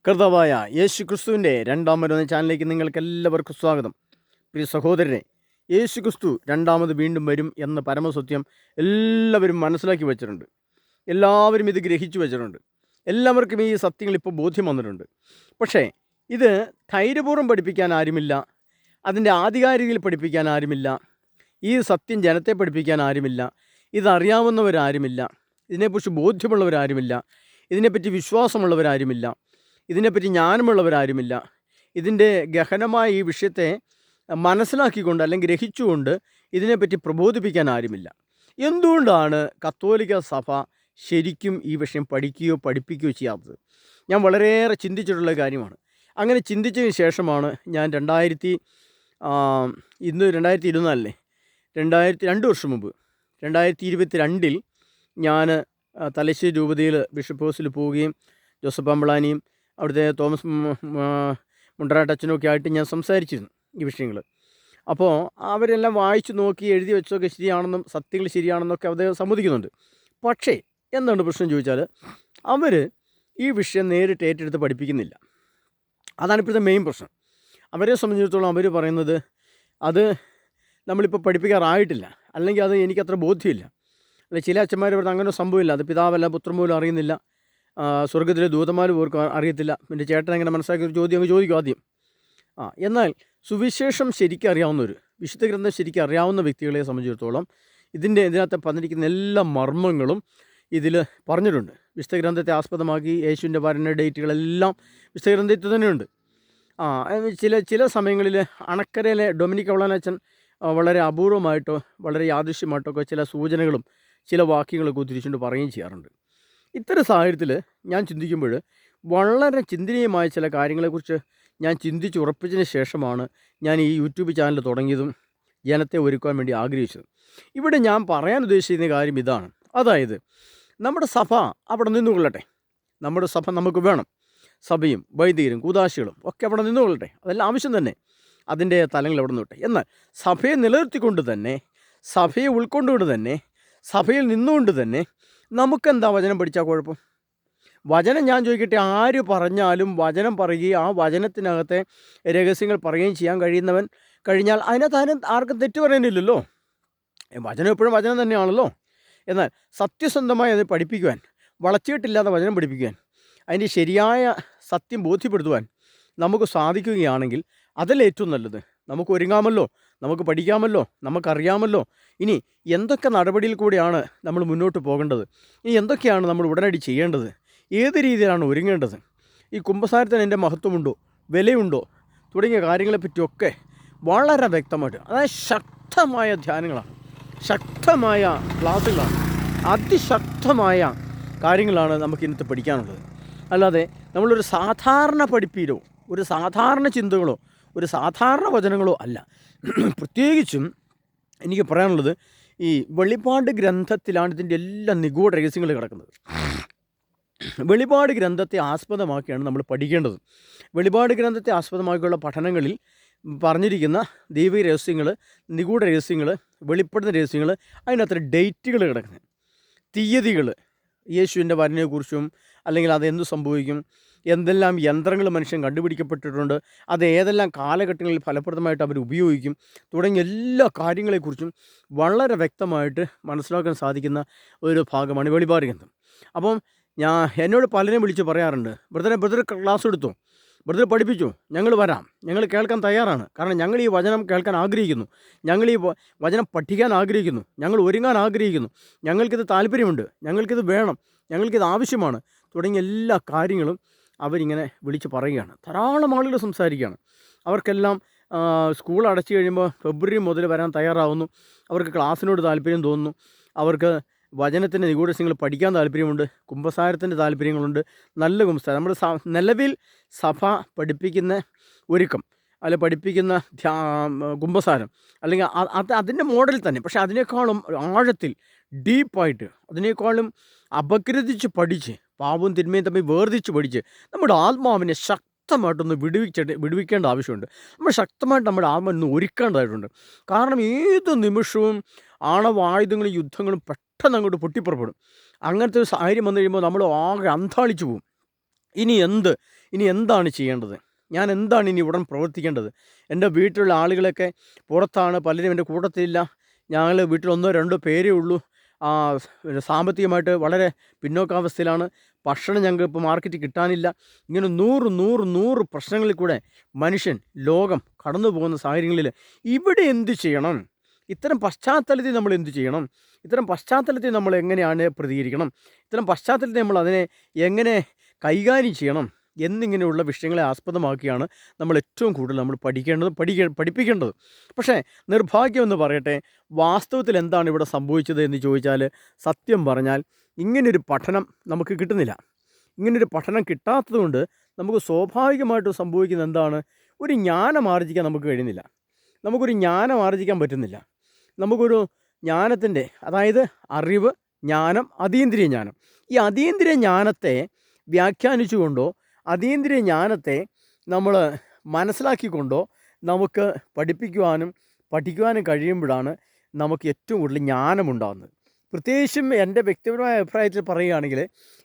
കർത്താവായ യേശു ക്രിസ്തുവിൻ്റെ രണ്ടാമത് ചാനലിലേക്ക് നിങ്ങൾക്ക് എല്ലാവർക്കും സ്വാഗതം. പ്രിയ സഹോദരനെ, യേശു ക്രിസ്തു രണ്ടാമത് വീണ്ടും വരും എന്ന പരമസത്യം എല്ലാവരും മനസ്സിലാക്കി വെച്ചിട്ടുണ്ട്. എല്ലാവരും ഇത് ഗ്രഹിച്ചു വെച്ചിട്ടുണ്ട്. എല്ലാവർക്കും ഈ സത്യങ്ങൾ ഇപ്പോൾ ബോധ്യം വന്നിട്ടുണ്ട്. പക്ഷേ ഇത് ധൈര്യപൂർവ്വം പഠിപ്പിക്കാൻ ആരുമില്ല, അതിൻ്റെ ആധികാരികയിൽ പഠിപ്പിക്കാൻ ആരുമില്ല, ഈ സത്യം ജനത്തെ പഠിപ്പിക്കാൻ ആരുമില്ല, ഇതറിയാവുന്നവരാരുമില്ല, ഇതിനെക്കുറിച്ച് ബോധ്യമുള്ളവരാരുമില്ല, ഇതിനെപ്പറ്റി വിശ്വാസമുള്ളവരാരുമില്ല, ഇതിനെപ്പറ്റി ജ്ഞാനമുള്ളവരാരുമില്ല. ഇതിൻ്റെ ഗഹനമായ ഈ വിഷയത്തെ മനസ്സിലാക്കിക്കൊണ്ട് അല്ലെങ്കിൽ ഗ്രഹിച്ചുകൊണ്ട് ഇതിനെപ്പറ്റി പ്രബോധിപ്പിക്കാൻ ആരുമില്ല. എന്തുകൊണ്ടാണ് കത്തോലിക്ക സഭ ശരിക്കും ഈ വിഷയം പഠിക്കുകയോ പഠിപ്പിക്കുകയോ ചെയ്യാത്തത്? ഞാൻ വളരെയേറെ ചിന്തിച്ചിട്ടുള്ള കാര്യമാണ്. അങ്ങനെ ചിന്തിച്ചതിന് ശേഷമാണ് ഞാൻ ഇന്ന് 2024 2 വർഷം മുമ്പ് 2022 ഞാൻ തലശ്ശേരി രൂപതയിൽ ബിഷപ്പ് ഹൗസിൽ പോവുകയും ജോസഫ് അമ്പളാനിയും അവിടുത്തെ തോമസ് മുണ്ടറാട്ടച്ചനൊക്കെ ആയിട്ട് ഞാൻ സംസാരിച്ചിരുന്നു ഈ വിഷയങ്ങൾ. അപ്പോൾ അവരെല്ലാം വായിച്ചു നോക്കി എഴുതി വെച്ചതൊക്കെ ശരിയാണെന്നും സത്യങ്ങൾ ശരിയാണെന്നൊക്കെ അവർ സമ്മതിക്കുന്നുണ്ട്. പക്ഷേ എന്താണ് പ്രശ്നം ചോദിച്ചാൽ, അവർ ഈ വിഷയം നേരിട്ട് ഏറ്റെടുത്ത് പഠിപ്പിക്കുന്നില്ല. അതാണ് ഇപ്പോഴത്തെ മെയിൻ പ്രശ്നം. അവരെ സംബന്ധിച്ചിടത്തോളം അവർ പറയുന്നത് അത് നമ്മളിപ്പോൾ പഠിപ്പിക്കാറായിട്ടില്ല, അല്ലെങ്കിൽ അത് എനിക്കത്ര ബോധ്യമില്ല. അല്ല, ചില അച്ഛന്മാർ പറഞ്ഞാൽ അങ്ങനെ സംഭവമില്ല, അത് പിതാവല്ല പുത്രൻ പോലും അറിയുന്നില്ല, സ്വർഗത്തിലെ ദൂതന്മാർ പോർക്കും അറിയത്തില്ല, എൻ്റെ ചേട്ടൻ എങ്ങനെ മനസ്സിലാക്കിയ ഒരു ചോദ്യം അങ്ങ് ചോദിക്കും ആദ്യം. എന്നാൽ സുവിശേഷം ശരിക്കും അറിയാവുന്നവർ, വിശുദ്ധ ഗ്രന്ഥം ശരിക്കും അറിയാവുന്ന വ്യക്തികളെ സംബന്ധിച്ചിടത്തോളം ഇതിനകത്ത് പറഞ്ഞിരിക്കുന്ന എല്ലാ മർമ്മങ്ങളും ഇതിൽ പറഞ്ഞിട്ടുണ്ട്. വിശുദ്ധ ഗ്രന്ഥത്തെ ആസ്പദമാക്കി യേശുവിൻ്റെ ഭരണ ഡേറ്റുകളെല്ലാം വിശുദ്ധ ഗ്രന്ഥത്തിൽ തന്നെയുണ്ട്. ചില സമയങ്ങളിൽ അണക്കരയിലെ ഡൊമിനിക് അവളാനച്ചൻ വളരെ അപൂർവമായിട്ടോ വളരെ യാദൃശ്യമായിട്ടോ ഒക്കെ ചില സൂചനകളും ചില വാക്യങ്ങളൊക്കെ ഉദ്ധരിച്ചുകൊണ്ട് പറയുകയും ചെയ്യാറുണ്ട്. ഇത്തരം സാഹചര്യത്തിൽ ഞാൻ ചിന്തിക്കുമ്പോൾ വളരെ ചിന്തനീയമായ ചില കാര്യങ്ങളെക്കുറിച്ച് ഞാൻ ചിന്തിച്ചുറപ്പിച്ചതിന് ശേഷമാണ് ഞാൻ ഈ യൂട്യൂബ് ചാനൽ തുടങ്ങിയതും ജനത്തെ ഒരുക്കുവാൻ വേണ്ടി ആഗ്രഹിച്ചത്. ഇവിടെ ഞാൻ പറയാൻ ഉദ്ദേശിക്കുന്ന കാര്യം ഇതാണ്. അതായത് നമ്മുടെ സഭ അവിടെ നിന്നുകൊള്ളട്ടെ, നമ്മുടെ സഭ നമുക്ക് വേണം, സഭയും വൈദികരും കൂദാശികളും ഒക്കെ അവിടെ നിന്നുകൊള്ളട്ടെ, അതെല്ലാം ആവശ്യം തന്നെ, അതിൻ്റെ തലങ്ങൾ അവിടെ നിന്നോട്ടെ. എന്നാൽ സഭയെ നിലനിർത്തിക്കൊണ്ട് തന്നെ, സഭയെ ഉൾക്കൊണ്ടുകൊണ്ട് തന്നെ, സഭയിൽ നിന്നുകൊണ്ട് തന്നെ നമുക്കെന്താ വചനം പഠിച്ചാൽ കുഴപ്പം? വചനം ഞാൻ ചോദിക്കട്ടെ, ആര് പറഞ്ഞാലും വചനം പറയുകയും ആ വചനത്തിനകത്തെ രഹസ്യങ്ങൾ പറയുകയും ചെയ്യാൻ കഴിഞ്ഞാൽ അതിനകത്ത് ആർക്കും തെറ്റ് പറയാനില്ലല്ലോ. വചനം എപ്പോഴും വചനം തന്നെയാണല്ലോ. എന്നാൽ സത്യസന്ധമായി അത് പഠിപ്പിക്കുവാൻ, വളച്ചിട്ടില്ലാതെ വചനം പഠിപ്പിക്കുവാൻ, അതിൻ്റെ ശരിയായ സത്യം ബോധ്യപ്പെടുത്തുവാൻ നമുക്ക് സാധിക്കുകയാണെങ്കിൽ അതല്ലേ ഏറ്റവും നല്ലത്. നമുക്ക് ഒരുങ്ങാമല്ലോ, നമുക്ക് പഠിക്കാമല്ലോ, നമുക്കറിയാമല്ലോ ഇനി എന്തൊക്കെ നടപടിയിൽ കൂടിയാണ് നമ്മൾ മുന്നോട്ട് പോകേണ്ടത്, ഇനി എന്തൊക്കെയാണ് നമ്മൾ ഉടനടി ചെയ്യേണ്ടത്, ഏത് രീതിയിലാണ് ഒരുങ്ങേണ്ടത്, ഈ കുമ്പസാരത്തിന് എൻ്റെ മഹത്വമുണ്ടോ, വിലയുണ്ടോ തുടങ്ങിയ കാര്യങ്ങളെപ്പറ്റിയൊക്കെ വളരെ വ്യക്തമായിട്ട്, അതായത് ശക്തമായ ധ്യാനങ്ങളാണ്, ശക്തമായ ക്ലാസ്സുകളാണ്, അതിശക്തമായ കാര്യങ്ങളാണ് നമുക്ക് ഇന്നത്തെ പഠിക്കാനുള്ളത്. അല്ലാതെ നമ്മളൊരു സാധാരണ പഠിപ്പീരോ ഒരു സാധാരണ ചിന്തകളോ ഒരു സാധാരണ വചനങ്ങളോ അല്ല. പ്രത്യേകിച്ചും എനിക്ക് പറയാനുള്ളത്, ഈ വെളിപാട് ഗ്രന്ഥത്തിലാണ് ഇതിൻ്റെ എല്ലാ നിഗൂഢ രഹസ്യങ്ങൾ കിടക്കുന്നത്. വെളിപാട് ഗ്രന്ഥത്തെ ആസ്പദമാക്കിയാണ് നമ്മൾ പഠിക്കേണ്ടത്. വെളിപാട് ഗ്രന്ഥത്തെ ആസ്പദമാക്കിയുള്ള പഠനങ്ങളിൽ പറഞ്ഞിരിക്കുന്ന ദൈവിക രഹസ്യങ്ങൾ, നിഗൂഢ രഹസ്യങ്ങൾ, വെളിപ്പെടുന്ന രഹസ്യങ്ങൾ, അതിനകത്ത് ഡേറ്റുകൾ കിടക്കുന്നത്, തീയതികൾ, യേശുവിൻ്റെ വരനെക്കുറിച്ചും അല്ലെങ്കിൽ അതെന്ത് സംഭവിക്കും, എന്തെല്ലാം യന്ത്രങ്ങൾ മനുഷ്യൻ കണ്ടുപിടിക്കപ്പെട്ടിട്ടുണ്ട്, അത് ഏതെല്ലാം കാലഘട്ടങ്ങളിൽ ഫലപ്രദമായിട്ട് അവർ ഉപയോഗിക്കും തുടങ്ങിയ എല്ലാ കാര്യങ്ങളെക്കുറിച്ചും വളരെ വ്യക്തമായിട്ട് മനസ്സിലാക്കാൻ സാധിക്കുന്ന ഒരു ഭാഗമാണ് വെളിപാട് ഗ്രന്ഥം. അപ്പം എന്നോട് പലരും വിളിച്ച് പറയാറുണ്ട്, ബ്രദർ ക്ലാസ് എടുത്തോ, ബ്രദർ പഠിപ്പിച്ചു, ഞങ്ങൾ വരാം, ഞങ്ങൾ കേൾക്കാൻ തയ്യാറാണ്, കാരണം ഞങ്ങൾ ഈ വചനം കേൾക്കാൻ ആഗ്രഹിക്കുന്നു, ഞങ്ങൾ ഈ വചനം പഠിക്കാൻ ആഗ്രഹിക്കുന്നു, ഞങ്ങൾ ഒരുങ്ങാൻ ആഗ്രഹിക്കുന്നു, ഞങ്ങൾക്കിത് താല്പര്യമുണ്ട്, ഞങ്ങൾക്കിത് വേണം, ഞങ്ങൾക്കിത് ആവശ്യമാണ് തുടങ്ങിയ എല്ലാ കാര്യങ്ങളും അവരിങ്ങനെ വിളിച്ച് പറയുകയാണ്. ധാരാളം ആളുകൾ സംസാരിക്കുകയാണ്. അവർക്കെല്ലാം സ്കൂൾ അടച്ചു കഴിയുമ്പോൾ ഫെബ്രുവരി മുതൽ വരാൻ തയ്യാറാവുന്നു, അവർക്ക് ക്ലാസ്സിനോട് താല്പര്യം തോന്നുന്നു, അവർക്ക് വചനത്തിൻ്റെ നിഗൂഢങ്ങൾ പഠിക്കാൻ താല്പര്യമുണ്ട്, കുമ്പസാരത്തിൻ്റെ താല്പര്യങ്ങളുണ്ട്. നല്ല കുമ്പസാരം നമ്മുടെ നിലവിൽ സഭ പഠിപ്പിക്കുന്ന ഒരുക്കം അല്ലെ പഠിപ്പിക്കുന്ന കുമ്പസാരം അല്ലെങ്കിൽ അതിൻ്റെ മോഡൽ തന്നെ, പക്ഷേ അതിനേക്കാളും ആഴത്തിൽ ഡീപ്പായിട്ട്, അതിനേക്കാളും അപഗ്രഥിച്ച് പഠിച്ച്, പാപവും തിന്മയും തമ്മിൽ വേർതിരിച്ച് പഠിച്ച് നമ്മുടെ ആത്മാവിനെ ശക്തമായിട്ടൊന്ന് വിടുവിക്കേണ്ട ആവശ്യമുണ്ട്. നമ്മൾ ശക്തമായിട്ട് നമ്മുടെ ആത്മാവിനെ ഒരുക്കേണ്ടതായിട്ടുണ്ട്. കാരണം ഏത് നിമിഷവും ആണവായുധങ്ങളും യുദ്ധങ്ങളും പെട്ടെന്ന് അങ്ങോട്ട് പൊട്ടിപ്പുറപ്പെടും. അങ്ങനത്തെ ഒരു സാഹചര്യം വന്നു കഴിയുമ്പോൾ നമ്മൾ ആകെ അന്താളിച്ചു പോകും. ഇനി എന്താണ് ചെയ്യേണ്ടത്? ഞാൻ എന്താണ് ഇനി ഉടൻ പ്രവർത്തിക്കേണ്ടത്? എൻ്റെ വീട്ടിലുള്ള ആളുകളൊക്കെ പുറത്താണ്, പലരും എൻ്റെ കൂട്ടത്തിലില്ല. ഞങ്ങൾ വീട്ടിൽ 1-2 പേരേ ഉള്ളൂ. സാമ്പത്തികമായിട്ട് വളരെ പിന്നോക്കാവസ്ഥയിലാണ്. ഭക്ഷണം ഞങ്ങൾക്ക് ഇപ്പോൾ മാർക്കറ്റിൽ കിട്ടാനില്ല. ഇങ്ങനെ 100 പ്രശ്നങ്ങളിൽ കൂടെ മനുഷ്യൻ, ലോകം കടന്നു പോകുന്ന സാഹചര്യങ്ങളിൽ ഇവിടെ എന്ത് ചെയ്യണം? ഇത്തരം പശ്ചാത്തലത്തിൽ നമ്മൾ എന്ത് ചെയ്യണം? ഇത്തരം പശ്ചാത്തലത്തിൽ നമ്മൾ എങ്ങനെയാണ് പ്രതികരിക്കണം? ഇത്തരം പശ്ചാത്തലത്തിൽ നമ്മൾ അതിനെ എങ്ങനെ കൈകാര്യം ചെയ്യണം എന്നിങ്ങനെയുള്ള വിഷയങ്ങളെ ആസ്പദമാക്കിയാണ് നമ്മൾ ഏറ്റവും കൂടുതൽ നമ്മൾ പഠിപ്പിക്കേണ്ടത്. പക്ഷേ നിർഭാഗ്യമെന്ന് പറയട്ടെ, വാസ്തവത്തിൽ എന്താണ് ഇവിടെ സംഭവിച്ചത് എന്ന് ചോദിച്ചാൽ, സത്യം പറഞ്ഞാൽ ഇങ്ങനൊരു പഠനം നമുക്ക് കിട്ടുന്നില്ല. ഇങ്ങനൊരു പഠനം കിട്ടാത്തത് കൊണ്ട് നമുക്ക് സ്വാഭാവികമായിട്ടും സംഭവിക്കുന്നത് എന്താണ്? ഒരു ജ്ഞാനം ആർജിക്കാൻ നമുക്ക് കഴിയുന്നില്ല. നമുക്കൊരു ജ്ഞാനം ആർജിക്കാൻ പറ്റുന്നില്ല. നമുക്കൊരു ജ്ഞാനത്തിൻ്റെ, അതായത് അറിവ്, ജ്ഞാനം, അതീന്ദ്രിയ ജ്ഞാനം, ഈ അതീന്ദ്രിയ ജ്ഞാനത്തെ വ്യാഖ്യാനിച്ചുകൊണ്ടോ അതീന്ദ്രിയ ജ്ഞാനത്തെ നമ്മൾ മനസ്സിലാക്കിക്കൊണ്ടോ നമുക്ക് പഠിക്കുവാനും കഴിയുമ്പോഴാണ് നമുക്ക് ഏറ്റവും കൂടുതൽ ജ്ഞാനമുണ്ടാകുന്നത്. പ്രത്യേകിച്ചും എൻ്റെ വ്യക്തിപരമായ അഭിപ്രായത്തിൽ പറയുകയാണെങ്കിൽ,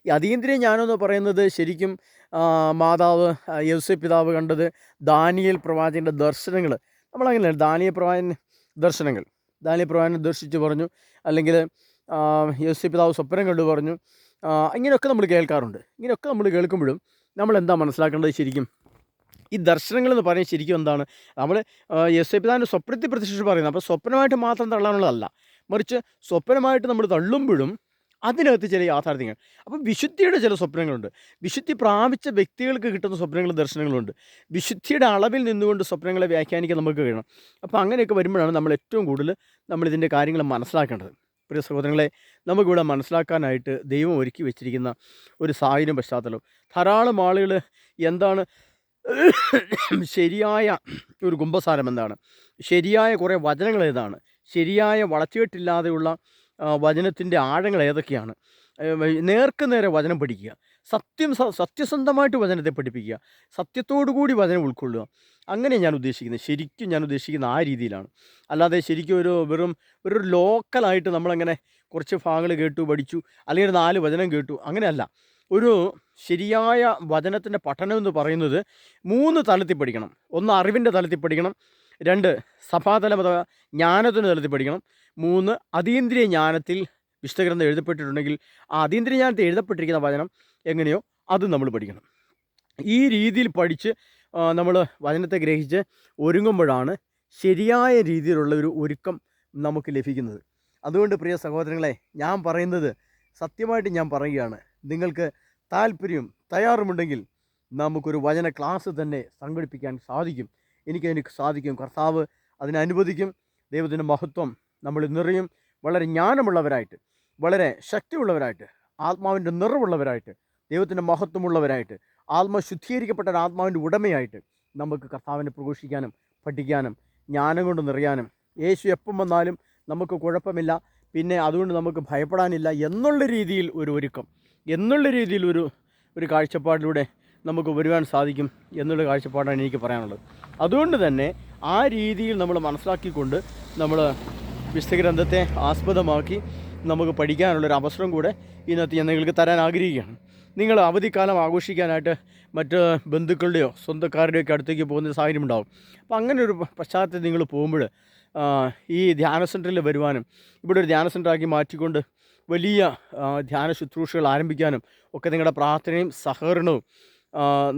ഈ അതീന്ദ്രിയ ജ്ഞാനം എന്ന് പറയുന്നത് ശരിക്കും മാതാവ് യോസേപ്പ് പിതാവ് കണ്ടത്, ദാനിയേൽ പ്രവാചകൻ്റെ ദർശനങ്ങൾ, നമ്മളങ്ങനെയല്ല, ദാനിയേൽ പ്രവാചകൻ ദർശിച്ച് പറഞ്ഞു, അല്ലെങ്കിൽ യോസേപ്പ് പിതാവ് സ്വപ്നം കണ്ടു പറഞ്ഞു. ഇങ്ങനെയൊക്കെ നമ്മൾ കേൾക്കാറുണ്ട്. ഇങ്ങനെയൊക്കെ നമ്മൾ കേൾക്കുമ്പോഴും നമ്മൾ എന്താ മനസ്സിലാക്കേണ്ടത്? ശരിക്കും ഈ ദർശനങ്ങളെന്ന് പറയുന്നത് ശരിക്കും എന്താണ്? നമ്മൾ യോസേപ്പ് പിതാവിൻ്റെ സ്വപ്നത്തിൽ പ്രത്യക്ഷിച്ച് പറയുന്നത്. അപ്പോൾ സ്വപ്നമായിട്ട് മാത്രം തള്ളാനുള്ളതല്ല, മറിച്ച് സ്വപ്നമായിട്ട് നമ്മൾ തള്ളുമ്പോഴും അതിനകത്ത് ചില യാഥാർത്ഥ്യങ്ങൾ. അപ്പം വിശുദ്ധിയുടെ ചില സ്വപ്നങ്ങളുണ്ട്. വിശുദ്ധി പ്രാപിച്ച വ്യക്തികൾക്ക് കിട്ടുന്ന സ്വപ്നങ്ങളും ദർശനങ്ങളുണ്ട്. വിശുദ്ധിയുടെ അളവിൽ നിന്നുകൊണ്ട് സ്വപ്നങ്ങളെ വ്യാഖ്യാനിക്കാൻ നമുക്ക് കഴിയണം. അപ്പോൾ അങ്ങനെയൊക്കെ വരുമ്പോഴാണ് നമ്മൾ ഏറ്റവും കൂടുതൽ നമ്മളിതിൻ്റെ കാര്യങ്ങൾ മനസ്സിലാക്കേണ്ടത്. പ്രിയ സഹോദരങ്ങളെ, നമുക്കിവിടെ മനസ്സിലാക്കാനായിട്ട് ദൈവം ഒരുക്കി വെച്ചിരിക്കുന്ന ഒരു സാഹചര്യം, പശ്ചാത്തലം, ധാരാളം ആളുകൾ എന്താണ് ശരിയായ ഒരു കുമ്പസാരം എന്താണ്, ശരിയായ കുറേ വചനങ്ങൾ ഏതാണ്, ശരിയായ വളച്ചുകെട്ടില്ലാതെയുള്ള വചനത്തിൻ്റെ ആഴങ്ങൾ ഏതൊക്കെയാണ്, നേർക്ക് നേരെ വചനം പഠിക്കുക, സത്യസന്ധമായിട്ട് വചനത്തെ പഠിപ്പിക്കുക, സത്യത്തോടു കൂടി വചനം ഉൾക്കൊള്ളുക. അങ്ങനെ ഞാൻ ഉദ്ദേശിക്കുന്ന ആ രീതിയിലാണ്. അല്ലാതെ ശരിക്കും ഒരു ലോക്കലായിട്ട് നമ്മളങ്ങനെ കുറച്ച് ഭാഗങ്ങൾ കേട്ടു പഠിച്ചു, അല്ലെങ്കിൽ 4 വചനം കേട്ടു, അങ്ങനെയല്ല. ഒരു ശരിയായ വചനത്തിൻ്റെ പഠനം എന്ന് പറയുന്നത് 3 തലത്തിൽ പഠിക്കണം. 1 അറിവിൻ്റെ തലത്തിൽ പഠിക്കണം, 2 സഭാതലം അഥവാ ജ്ഞാനത്തിൻ്റെ തലത്തിൽ പഠിക്കണം, 3 അതീന്ദ്രിയ ജ്ഞാനത്തിൽ വിശുദ്ധഗ്രന്ഥം എഴുതപ്പെട്ടിട്ടുണ്ടെങ്കിൽ ആ അതീന്ദ്രിയ ജ്ഞാനത്തിൽ എഴുതപ്പെട്ടിരിക്കുന്ന വചനം എങ്ങനെയോ അതും നമ്മൾ പഠിക്കണം. ഈ രീതിയിൽ പഠിച്ച് നമ്മൾ വചനത്തെ ഗ്രഹിച്ച് ഒരുങ്ങുമ്പോഴാണ് ശരിയായ രീതിയിലുള്ള ഒരു ഒരുക്കം നമുക്ക് ലഭിക്കുന്നത്. അതുകൊണ്ട് പ്രിയ സഹോദരങ്ങളെ, ഞാൻ പറയുന്നത് സത്യമായിട്ട് ഞാൻ പറയുകയാണ്. നിങ്ങൾക്ക് താല്പര്യം തയ്യാറുമുണ്ടെങ്കിൽ നമുക്കൊരു വചന ക്ലാസ് തന്നെ സംഘടിപ്പിക്കാൻ സാധിക്കും. എനിക്കതിന് സാധിക്കും. കർത്താവ് അതിനനുവദിക്കും. ദൈവത്തിൻ്റെ മഹത്വം നമ്മൾ നിറയും. വളരെ ജ്ഞാനമുള്ളവരായിട്ട്, വളരെ ശക്തിയുള്ളവരായിട്ട്, ആത്മാവിൻ്റെ നിറവുള്ളവരായിട്ട്, ദൈവത്തിൻ്റെ മഹത്വമുള്ളവരായിട്ട്, ശുദ്ധീകരിക്കപ്പെട്ട ഒരു ആത്മാവിൻ്റെ ഉടമയായിട്ട് നമുക്ക് കർത്താവിനെ പ്രഘോഷിക്കാനും പഠിക്കാനും ജ്ഞാനം കൊണ്ട് നിറയാനും, യേശു എപ്പം വന്നാലും നമുക്ക് കുഴപ്പമില്ല, പിന്നെ അതുകൊണ്ട് നമുക്ക് ഭയപ്പെടാനില്ല എന്നുള്ള രീതിയിൽ ഒരു ഒരുക്കം, എന്നുള്ള രീതിയിൽ ഒരു കാഴ്ചപ്പാടിലൂടെ നമുക്ക് വരുവാൻ സാധിക്കും എന്നുള്ള കാഴ്ചപ്പാടാണ് എനിക്ക് പറയാനുള്ളത്. അതുകൊണ്ട് തന്നെ ആ രീതിയിൽ നമ്മൾ മനസ്സിലാക്കിക്കൊണ്ട് നമ്മൾ വിശുദ്ധഗ്രന്ഥത്തെ ആസ്പദമാക്കി നമുക്ക് പഠിക്കാനുള്ളൊരു അവസരം കൂടെ ഇന്നത്തെ ഞാൻ നിങ്ങൾക്ക് തരാൻ ആഗ്രഹിക്കുകയാണ്. നിങ്ങൾ അവധിക്കാലം ആഘോഷിക്കാനായിട്ട് മറ്റ് ബന്ധുക്കളുടെയോ സ്വന്തക്കാരുടെയോ ഒക്കെ അടുത്തേക്ക് പോകുന്ന സാഹചര്യം ഉണ്ടാകും. അപ്പോൾ അങ്ങനെ ഒരു പശ്ചാത്തലത്തിൽ നിങ്ങൾ പോകുമ്പോൾ ഈ ധ്യാന സെൻറ്ററിൽ വരുവാനും ഇവിടെ ഒരു ധ്യാന സെൻ്ററാക്കി മാറ്റിക്കൊണ്ട് വലിയ ധ്യാന ശുശ്രൂഷകൾ ആരംഭിക്കാനും ഒക്കെ നിങ്ങളുടെ പ്രാർത്ഥനയും സഹകരണവും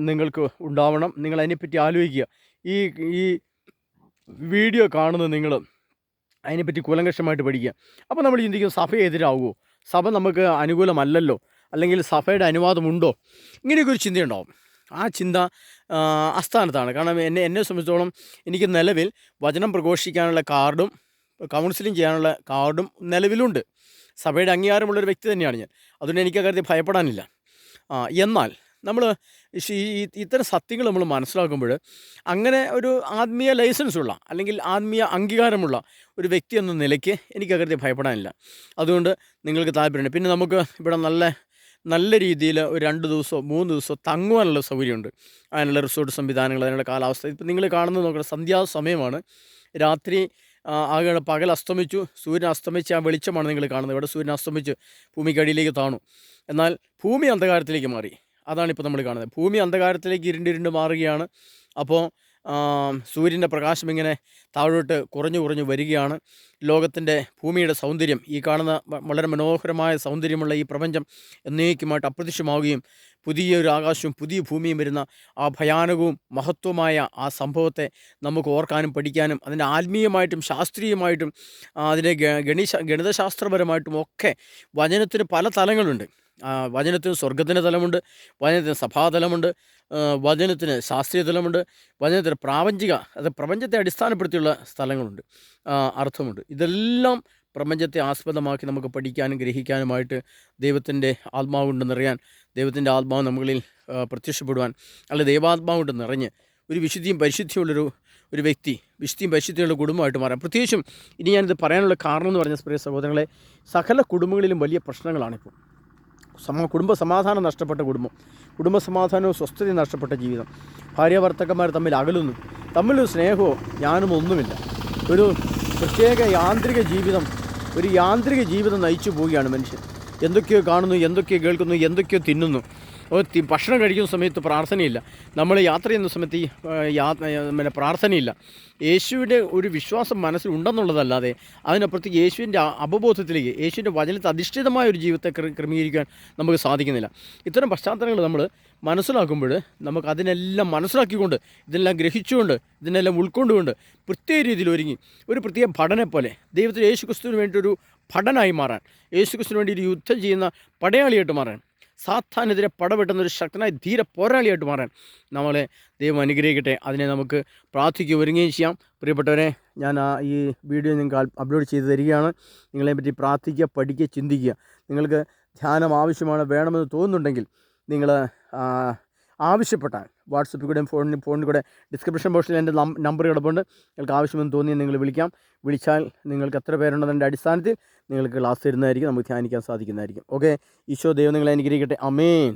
നിങ്ങൾക്ക് ഉണ്ടാവണം. നിങ്ങൾ അതിനെപ്പറ്റി ആലോചിക്കുക. ഈ വീഡിയോ കാണുന്ന നിങ്ങൾ അതിനെപ്പറ്റി കൂലങ്കഷമായിട്ട് പഠിക്കുക. അപ്പോൾ നമ്മൾ ചിന്തിക്കും, സഭയെതിരാകുമോ, സഭ നമുക്ക് അനുകൂലമല്ലല്ലോ, അല്ലെങ്കിൽ സഭയുടെ അനുവാദമുണ്ടോ, ഇങ്ങനെയൊക്കെ ഒരു ചിന്തയുണ്ടാവും. ആ ചിന്ത അസ്ഥാനത്താണ്. കാരണം എന്നെ സംബന്ധിച്ചോളം എനിക്ക് നിലവിൽ വചനം പ്രഘോഷിക്കാനുള്ള കാർഡും കൗൺസിലിംഗ് ചെയ്യാനുള്ള കാർഡും നിലവിലുണ്ട്. സഭയുടെ അംഗീകാരമുള്ളൊരു വ്യക്തി തന്നെയാണ് ഞാൻ. അതുകൊണ്ട് എനിക്ക് അക്കാര്യത്തിൽ ഭയപ്പെടാനില്ല. എന്നാൽ നമ്മൾ ഇത്തരം സത്യങ്ങൾ നമ്മൾ മനസ്സിലാക്കുമ്പോൾ അങ്ങനെ ഒരു ആത്മീയ ലൈസൻസുള്ള അല്ലെങ്കിൽ ആത്മീയ അംഗീകാരമുള്ള ഒരു വ്യക്തി എന്ന നിലയ്ക്ക് എനിക്ക് അക്കാര്യത്തിൽ ഭയപ്പെടാനില്ല. അതുകൊണ്ട് നിങ്ങൾക്ക് താല്പര്യമുണ്ട്. പിന്നെ നമുക്ക് ഇവിടെ നല്ല രീതിയിൽ ഒരു 2 ദിവസമോ 3 ദിവസമോ തങ്ങുവാനുള്ള സൗകര്യമുണ്ട്. അതിനുള്ള റിസോർട്ട് സംവിധാനങ്ങൾ, അതിനുള്ള കാലാവസ്ഥ. ഇപ്പം നിങ്ങൾ കാണുന്നത് നോക്കണം, സന്ധ്യാസമയമാണ്. രാത്രി ആകെ പകൽ അസ്തമിച്ചു, സൂര്യൻ അസ്തമിച്ച് ആ വെളിച്ചമാണ് നിങ്ങൾ കാണുന്നത്. ഇവിടെ സൂര്യൻ അസ്തമിച്ച് ഭൂമിക്കടിയിലേക്ക് താണു. എന്നാൽ ഭൂമി അന്ധകാരത്തിലേക്ക് മാറി. അതാണിപ്പോൾ നമ്മൾ കാണുന്നത്. ഭൂമി അന്ധകാരത്തിലേക്ക് ഇരുണ്ടിരുണ്ട് മാറുകയാണ്. അപ്പോൾ സൂര്യൻ്റെ പ്രകാശം ഇങ്ങനെ താഴോട്ട് കുറഞ്ഞു വരികയാണ്. ലോകത്തിൻ്റെ ഭൂമിയുടെ സൗന്ദര്യം, ഈ കാണുന്ന വളരെ മനോഹരമായ സൗന്ദര്യമുള്ള ഈ പ്രപഞ്ചം എന്നേക്കുമായിട്ട് അപ്രത്യക്ഷമാവുകയും പുതിയൊരു ആകാശവും പുതിയ ഭൂമിയും വരുന്ന ആ ഭയാനകവും മഹത്വമായ ആ സംഭവത്തെ നമുക്ക് ഓർക്കാനും പഠിക്കാനും അതിൻ്റെ ആത്മീയമായിട്ടും ശാസ്ത്രീയമായിട്ടും അതിൻ്റെ ഗണിതശാസ്ത്രപരമായിട്ടും ഒക്കെ വചനത്തിന് പല തലങ്ങളുണ്ട്. വചനത്തിന് സ്വർഗത്തിൻ്റെ തലമുണ്ട്, വചനത്തിന് സഭാതലമുണ്ട്, വചനത്തിന് ശാസ്ത്രീയ തലമുണ്ട്, വചനത്തിന് പ്രപഞ്ചത്തെ അടിസ്ഥാനപ്പെടുത്തിയുള്ള സ്ഥലങ്ങളുണ്ട്, അർത്ഥമുണ്ട്. ഇതെല്ലാം പ്രപഞ്ചത്തെ ആസ്പദമാക്കി നമുക്ക് പഠിക്കാനും ഗ്രഹിക്കാനുമായിട്ട് ദൈവത്തിൻ്റെ ആത്മാവുണ്ടെന്നറിയാൻ, ദൈവത്തിൻ്റെ ആത്മാവ് നമ്മളിൽ പ്രത്യക്ഷപ്പെടുവാൻ, അല്ലെ ദൈവാത്മാവ് കൊണ്ട് നിറഞ്ഞ് ഒരു വിശുദ്ധിയും പരിശുദ്ധിയുള്ളൊരു വ്യക്തി, വിശുദ്ധിയും പരിശുദ്ധിയുള്ള കുടുംബമായിട്ട് മാറാം. പ്രത്യേകിച്ചും ഇനി ഞാനിത് പറയാനുള്ള കാരണം എന്ന് പറഞ്ഞ പ്രിയ സഹോദരങ്ങളെ, സകല കുടുംബങ്ങളിലും വലിയ പ്രശ്നങ്ങളാണിപ്പോൾ. കുടുംബ സമാധാനം നഷ്ടപ്പെട്ട കുടുംബ സമാധാനവും സ്വസ്ഥതയും നഷ്ടപ്പെട്ട ജീവിതം, ഭാര്യ ഭർത്താക്കന്മാർ തമ്മിൽ അകലുന്നു, തമ്മിലൊരു സ്നേഹമോ ഞാനും ഒന്നുമില്ല. ഒരു പ്രത്യേക യാന്ത്രിക ജീവിതം നയിച്ചു പോവുകയാണ് മനുഷ്യൻ. എന്തൊക്കെയോ കാണുന്നു, എന്തൊക്കെയോ കേൾക്കുന്നു, എന്തൊക്കെയോ തിന്നുന്നു. ഭക്ഷണം കഴിക്കുന്ന സമയത്ത് പ്രാർത്ഥനയില്ല, നമ്മൾ യാത്ര ചെയ്യുന്ന സമയത്ത് പ്രാർത്ഥനയില്ല. യേശുവിൻ്റെ ഒരു വിശ്വാസം മനസ്സിലുണ്ടെന്നുള്ളതല്ലാതെ അതിനപ്പുറത്തേക്ക് യേശുവിൻ്റെ അവബോധത്തിലേക്ക്, യേശുവിൻ്റെ വചനത്തെ അധിഷ്ഠിതമായ ഒരു ജീവിതത്തെ ക്രമീകരിക്കാൻ നമുക്ക് സാധിക്കുന്നില്ല. ഇത്തരം പശ്ചാത്തലങ്ങൾ നമ്മൾ മനസ്സിലാക്കുമ്പോൾ നമുക്ക് അതിനെല്ലാം മനസ്സിലാക്കിക്കൊണ്ട്, ഇതെല്ലാം ഗ്രഹിച്ചുകൊണ്ട്, ഇതിനെല്ലാം ഉൾക്കൊണ്ടുകൊണ്ട് പ്രത്യേക രീതിയിൽ ഒരുങ്ങി ഒരു പ്രത്യേക ഭടനെ പോലെ ദൈവത്തിൽ യേശു ക്രിസ്തുവിന് വേണ്ടി ഒരു ഭടനായി മാറാൻ, യേശു ക്രിസ്തുവിന് വേണ്ടി ഒരു യുദ്ധം ചെയ്യുന്ന പടയാളിയായിട്ട് മാറാൻ, സാത്താനെതിരെ പടവെട്ടുന്ന ഒരു ശക്തനായ ധീര പോരാളിയായിട്ട് മാറാൻ നമ്മളെ ദൈവം അനുഗ്രഹിക്കട്ടെ. അതിനെ നമുക്ക് ഒരുങ്ങുകയും ചെയ്യാം. പ്രിയപ്പെട്ടവരെ, ഞാൻ ഈ വീഡിയോ നിങ്ങൾക്ക് അപ്ലോഡ് ചെയ്ത് തരികയാണ്. നിങ്ങളെപ്പറ്റി പ്രാർത്ഥിക്കുക, പഠിക്കുക, ചിന്തിക്കുക. നിങ്ങൾക്ക് ധ്യാനം ആവശ്യമാണ്, വേണമെന്ന് തോന്നുന്നുണ്ടെങ്കിൽ നിങ്ങൾ ആവശ്യപ്പെട്ടാൽ വാട്സപ്പിൽ കൂടെയും ഫോണിൽ കൂടെ ഡിസ്ക്രിപ്ഷൻ ബോക്സിൽ എൻ്റെ നമ്പർ കിടപ്പുണ്ട്. നിങ്ങൾക്ക് ആവശ്യമെന്ന് തോന്നിയാൽ നിങ്ങൾ വിളിച്ചാൽ നിങ്ങൾക്ക് എത്ര പേരുണ്ടെന്നതിൻ്റെ അടിസ്ഥാനത്തിൽ നിങ്ങൾക്ക് ക്ലാസ് തരുന്നതായിരിക്കും, നമുക്ക് ധ്യാനിക്കാൻ സാധിക്കുന്നതായിരിക്കും. ഓക്കെ, ഈശോ ദൈവം നിങ്ങളെ അനുഗ്രഹിക്കട്ടെ. ആമേൻ.